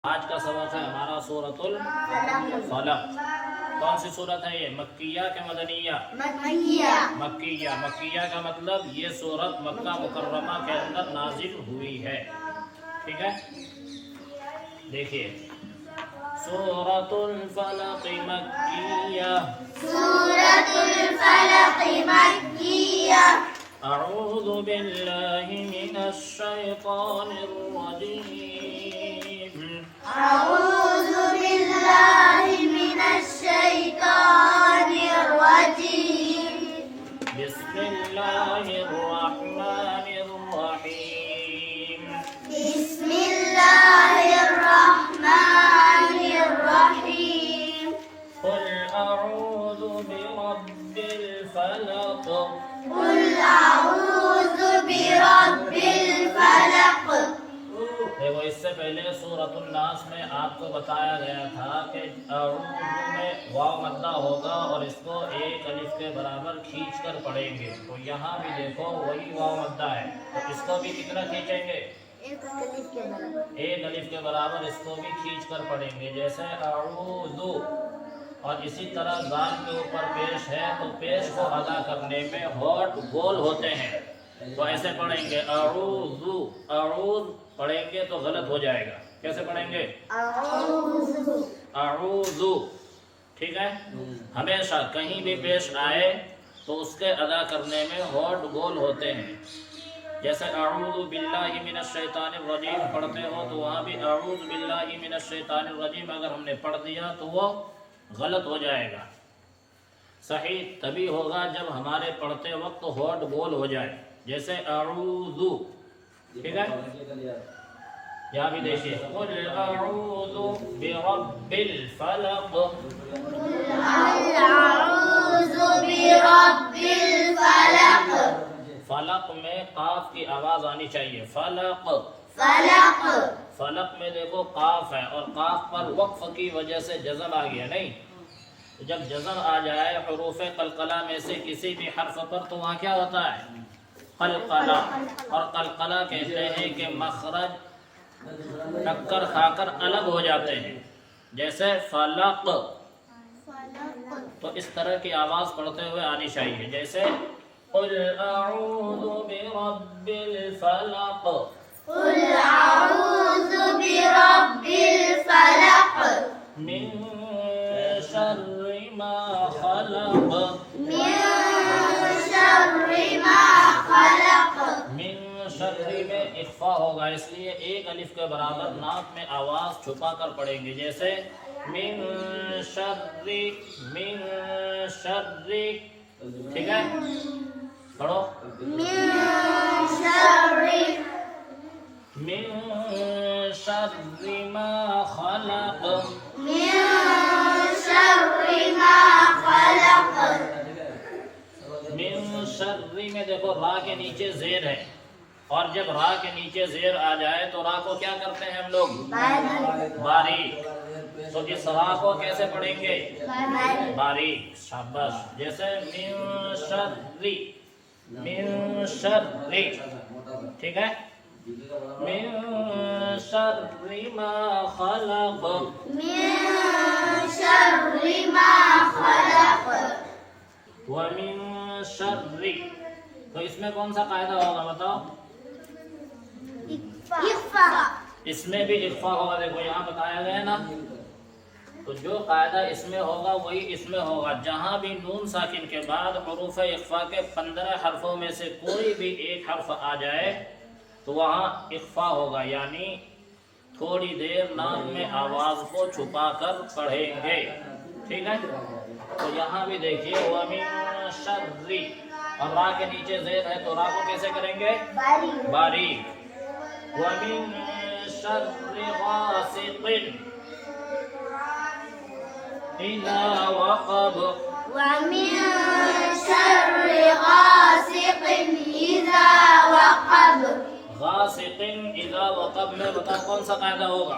آج کا سبق ہے ہمارا سورۃ الفلق۔ کون سی سورت ہے یہ؟ مکیہ کے مدنیہ؟ مکیہ۔ مکیہ کا مطلب یہ سورت مکہ مکرمہ کے اندر نازل ہوئی ہے۔ ٹھیک ہے، دیکھیے سورۃ الفلق مکیہ۔ سورۃ الفلق مکیہ۔ اعوذ باللہ من الشیطان الرجیم۔ اعوذ باللہ من الشیطان الرجیم۔ بسم اللہ الرحمن الرحیم۔ بسم اللہ الرحمن الرحیم۔ قل اعوذ برب الفلق۔ قل اعوذ برب الفلق۔ دیکھو اس سے پہلے سورۃ الناس میں آپ کو بتایا گیا تھا کہ اعوذ میں واو مدہ ہوگا اور اس کو ایک الف کے برابر کھینچ کر پڑھیں گے، تو یہاں بھی دیکھو وہی واو مدہ ہے، تو اس کو بھی کتنا کھینچیں گے؟ ایک الف کے برابر اس کو بھی کھینچ کر پڑھیں گے، جیسے اعوذ۔ اور اسی طرح زال کے اوپر پیش ہے تو پیش کو ادا کرنے میں ہونٹ گول ہوتے ہیں، تو ایسے پڑھیں گے اعوذ۔ اعوذ پڑھیں گے تو غلط ہو جائے گا، کیسے پڑھیں گے؟ اعوذ۔ ٹھیک ہے، ہمیشہ کہیں بھی پیش آئے تو اس کے ادا کرنے میں ہونٹ گول ہوتے ہیں، جیسے اعوذ باللہ من الشیطان الرجیم پڑھتے ہو تو وہاں بھی اعوذ باللہ من الشیطان الرجیم اگر ہم نے پڑھ دیا تو وہ غلط ہو جائے گا۔ صحیح تبھی ہوگا جب ہمارے پڑھتے وقت ہونٹ گول ہو جائے، جیسے اعوذ۔ ٹھیک ہے، یہاں بھی دیکھیے قل اعوذ برب الفلق۔ اعوذ برب الفلق۔ فلق میں قاف کی آواز آنی چاہیے، فلق۔ فلق۔ فلق میں دیکھو قاف ہے اور قاف پر وقف کی وجہ سے جزم آ گیا، نہیں؟ جب جزم آ جائے حروف قلقلہ میں سے کسی بھی حرف پر تو وہاں کیا ہوتا ہے؟ قلقلہ۔ اور قلقلہ کہتے ہیں کہ مخرج ٹکر کھا کر الگ ہو جاتے ہیں، جیسے فلق، تو اس طرح کی آواز پڑھتے ہوئے آنی چاہیے، جیسے قل اعوذ برب الفلق۔ قل اعوذ برب الفلق۔ من شر ما خلق۔ من شر ما خلق۔ من شر میں اخفا ہوگا، اس لیے ایک الف کے برابر ناک میں آواز چھپا کر پڑھیں گے، جیسے من شر۔ من شر۔ ٹھیک ہے، پڑھو من شر۔ من شر ما خلق۔ من شر ما خلق۔ من شر میں دیکھو را کے نیچے زیر ہے، اور جب را کے نیچے زیر آ جائے تو را کو کیا کرتے ہیں ہم لوگ؟ باریک۔ تو اس را کو کیسے پڑھیں گے؟ باریک، شاباش، جیسے من شر۔ من شر۔ ٹھیک ہے، من شر ما خلق۔ من شر ما خلق۔ ومن شر، تو اس میں کون سا قاعدہ ہوگا بتاؤ؟ اخفاء۔ اس میں بھی اخفا ہوگا، دیکھو یہاں بتایا گیا ہے نا، تو جو قاعدہ اس میں ہوگا وہی اس میں ہوگا، جہاں بھی نون ساکن کے بعد حروف اخفا کے 15 حرفوں میں سے کوئی بھی ایک حرف آ جائے تو وہاں اخفا ہوگا، یعنی تھوڑی دیر ناک میں آواز کو چھپا کر پڑھیں گے۔ ٹھیک ہے، تو یہاں بھی دیکھیے وَمِن شَرِّ، اور را کے نیچے زیر ہے تو را کو کیسے کریں گے؟ باریک۔ وَمِن شَرِّ غَاسِقٍ إِذَا وَقَبَ۔ ومن شر غاسق إذا وقب۔ غاسق اذا وقب میں بتاؤ کون سا قاعدہ ہوگا؟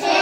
6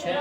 6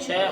6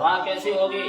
را کیسی ہوگی؟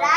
را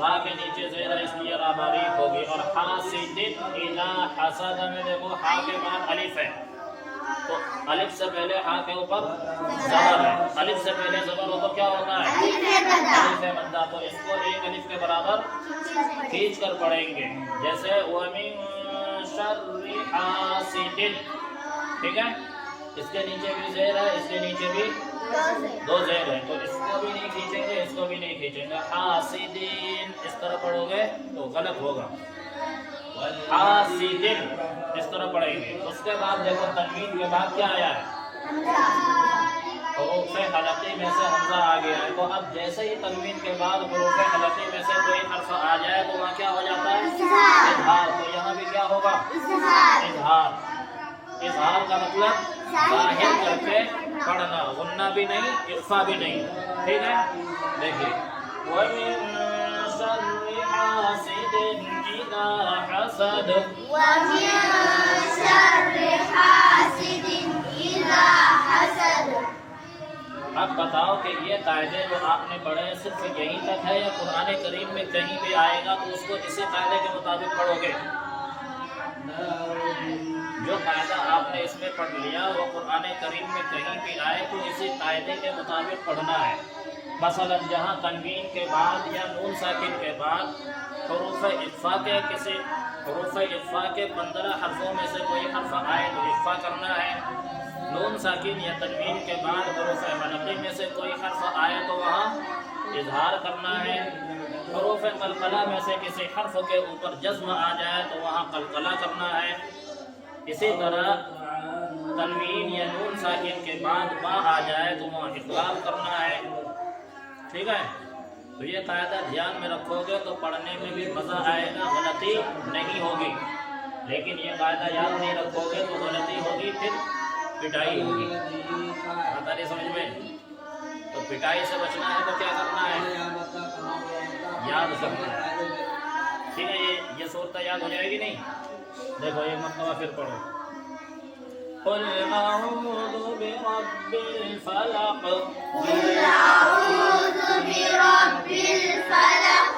را کے نیچے زیر ہے اس لیے را باریک ہوگی. اور حاسد اذا حسد میں دیکھو ہا کے بعد الف ہے تو الف سے پہلے ہا کے اوپر زبر ہے. الف سے پہلے زبر ہو تو کیا ہوتا ہے؟ الف مدہ. تو اس کو ایک الف کے برابر کھینچ کر پڑھیں گے. جیسے وَمِن شَرِّ حَاسِدٍ. ٹھیک ہے. اس کے نیچے بھی زیر ہے اس کے نیچے بھی دو زیر ہے تو اس کو بھی نہیں کھینچیں گے اس کو بھی نہیں کھینچیں گے. حاسدین اس طرح پڑھو گے تو غلط ہوگا. حاسدین اس طرح پڑھیں گے. اس کے بعد دیکھو تنوین کے بعد کیا آیا ہے؟ حروف حلقی میں سے حمزہ آ گیا ہے. تو اب جیسے ہی تنوین کے بعد حروف حلقی میں سے کوئی حرف آ جائے تو وہاں کیا ہو جاتا ہے؟ اظہار. تو یہاں بھی کیا ہوگا؟ اظہار. اظہار کا مطلب ظاہر کر کے پڑھنا. غنہ بھی نہیں اخفا بھی نہیں. ٹھیک ہے. دیکھیے وَمِن شَرِّ حَاسِدٍ إِذَا حَسَدَ. ومن شر حاسد إذا حسد. اب بتاؤ کہ یہ قاعدے جو آپ نے پڑھے صرف یہیں تک ہے یا قرآن کریم میں کہیں بھی آئے گا تو اس کو اسی قاعدے کے مطابق پڑھو گے؟ جو قاعدہ آپ نے اس میں پڑھ لیا وہ قرآن کریم میں کہیں بھی آئے تو اسی قاعدے کے مطابق پڑھنا ہے. مثلا جہاں تنوین کے بعد یا نون ساکن کے بعد حروف اخفا کے کسی حروف اخفا کے 15 حرفوں میں سے کوئی حرف آئے تو اخفا کرنا ہے. نون ساکن یا تنوین کے بعد حروف حلقی میں سے کوئی حرف آئے تو وہاں اظہار کرنا ہے. حروف قلقلہ میں سے کسی حرف کے اوپر جزم آ جائے تو وہاں قلقلہ کرنا ہے. اسی طرح تنوین یا نون ساکن کے بعد با آ جائے تو وہاں اقلاب کرنا ہے. ٹھیک ہے. تو یہ قاعدہ دھیان میں رکھو گے تو پڑھنے میں بھی مزہ آئے گا غلطی نہیں ہوگی. لیکن یہ قاعدہ یاد نہیں رکھو گے تو غلطی ہوگی پھر پٹائی ہوگی. آتا نہیں سمجھ میں؟ تو پٹائی سے بچنا ہے تو کیا کرنا ہے؟ یاد کرنا ہے. ٹھیک ہے. یہ صورت یاد ہو جائے گی نہیں؟ دیکھو ایک مرتبہ پھر پڑھو. قل اعوذ برب الفلق. قل أعوذ برب الفلق